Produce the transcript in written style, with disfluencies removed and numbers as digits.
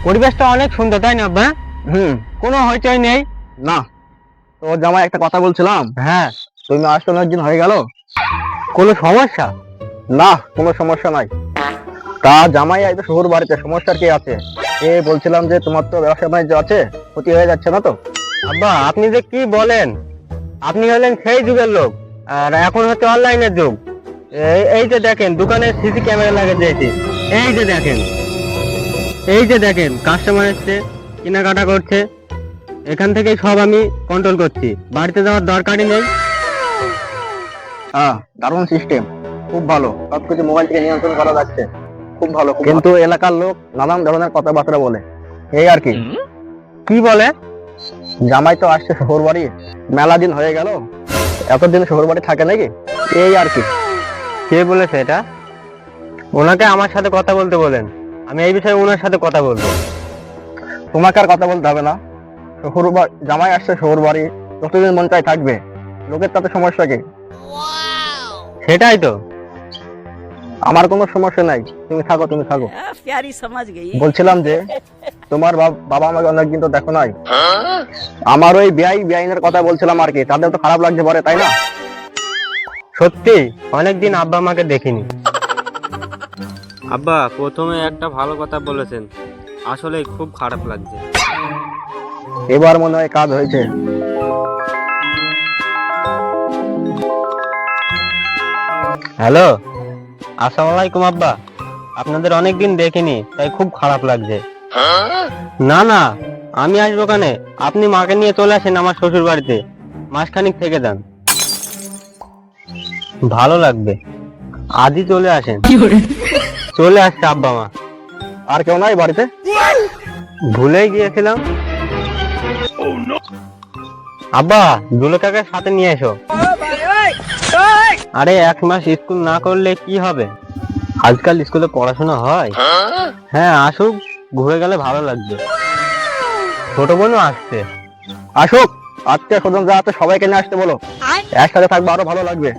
পরিবেশটা অনেক সুন্দর, তাই না আব্বা? কোনো হইচই নেই। না, তো জামাই একটা কথা বলছিলাম। হ্যাঁ, তুমি আসতে অনেকদিন হয়ে গেল। কোনো সমস্যা? না, কোনো সমস্যা নাই। তা জামাই আইতো শ্বশুর বাড়িতে, সমস্যার কি আছে? বলছিলাম যে তোমার তো ব্যবসা বাণিজ্য আছে, ক্ষতি হয়ে যাচ্ছে না তো? আব্বা আপনি যে কি বলেন, আপনি হলেন সেই যুগের লোক, আর এখন হচ্ছে অনলাইনের যুগ। এই যে দেখেন দোকানে সিসি ক্যামেরা লাগিয়ে দিয়েছি। এই যে দেখেন কাস্টমার এসছে, কেনাকাটা করছে, এখান থেকেই সব আমি কন্ট্রোল করছি, বাড়িতে যাওয়ার দরকারই নেই। হ্যাঁ, দারুণ সিস্টেম, খুব ভালো। সবকিছু মোবাইল থেকে নিয়ন্ত্রণ করা যাচ্ছে, খুব ভালো। কিন্তু এলাকার লোক নানান ধরনের কথাবার্তা বলে, এই আর কি। কি বলে? জামাই তো আসছে শ্বশুর বাড়ি, মেলা দিন হয়ে গেল, এতদিন শ্বশুর বাড়ি থাকে নাকি, এই আর কি। কে বলেছে এটা? ওনাকে আমার সাথে কথা বলতে বলেন, আমি এই বিষয়ে ওনার সাথে কথা বলবো। তোমাকে আর কথা বলতে হবে না। জামাই আসছে শ্বশুর বাড়ি, যতদিন মন চাই থাকবে, লোকের তাতে সমস্যা কি? সেটাই তো। আমার কোনো সমস্যা নাই, তুমি থাকো, তুমি থাকো। प्यारी समझ गई। বলছিলাম যে তোমার বাবা আমাকে অনেকদিন তো দেখো নাই। আমার ওই বেআইনের কথা বলছিলাম আর কি, তাদের তো খারাপ লাগছে পরে, তাই না? সত্যি অনেকদিন আব্বা আমাকে দেখিনি। আব্বা প্রথমে একটা ভালো কথা বলেছেন, আসলে খুব খারাপ লাগছে। এবার মনে হয় কাজ হয়েছে। হ্যালো, আসসালামু আলাইকুম আব্বা। আপনাদের অনেকদিন দেখিনি, তাই খুব খারাপ লাগছে। না না, আমি আসবো কানে, আপনি মাকে নিয়ে চলে আসেন আমার শ্বশুর বাড়িতে, মাসখানিক থেকে যান, ভালো লাগবে। আজই চলে আসেন। চলে আসছে আব্বা মা। আর কেউ নাই বাড়িতে? ভুলেই গিয়েছিলাম। আব্বা দুলো কাকার সাথে নিয়ে এসো। আরে 1 মাস স্কুল না করলে কি হবে? আজকাল স্কুলে পড়াশোনা হয়। হ্যাঁ আসুক, ঘুরে গেলে ভালো লাগবে। ছোট বোনও আসছে। আসুক, আজকে স্বজন যা আছে সবাইকে নিয়ে আসতে বলো, একসাথে থাকবো, আরো ভালো লাগবে।